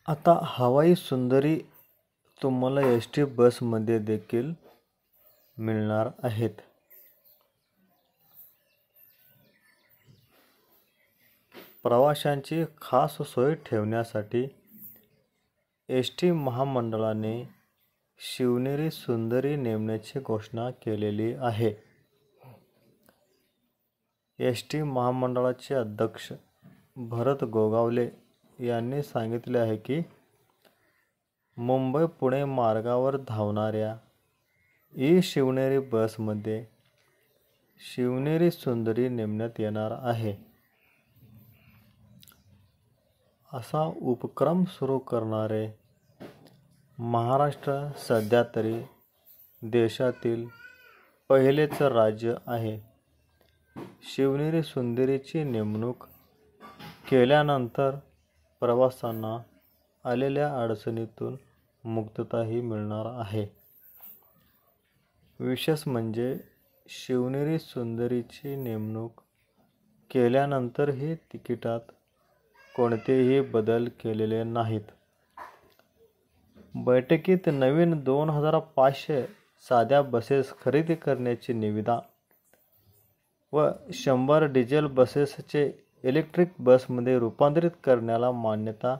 आता हवाई सुंदरी तुम्हाला एस टी बसमध्ये देखील मिळणार आहेत. प्रवाशांची खास सोय ठेवण्यासाठी एस टी महामंडळाने शिवनेरी सुंदरी नेमण्याची घोषणा केलेली आहे. एस टी महामंडळाचे अध्यक्ष भरत गोगावले यांनी सांगितले आहे की मुंबई पुणे मार्गावर धावणाऱ्या ई शिवनेरी बसमध्ये शिवनेरी सुंदरी नेमण्यात येणार आहे. असा उपक्रम सुरू करणारे महाराष्ट्र सध्या तरी देशातील पहिलेच राज्य आहे. शिवनेरी सुंदरीची नेमणूक केल्यानंतर प्रवाशांना आलेल्या अडचणीतून मुक्तताही मिळणार आहे. विशेष म्हणजे शिवनेरी सुंदरीची नेमणूक केल्यानंतरही तिकिटात कोणतेही बदल केलेले नाहीत. बैठकीत नवीन 2500 साध्या बसेस खरेदी करण्याची निविदा व 100 डिझेल बसेसचे इलेक्ट्रिक बसमध्ये रूपांतरित करण्याला मान्यता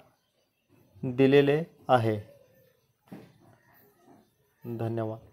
दिलेले आहे. धन्यवाद.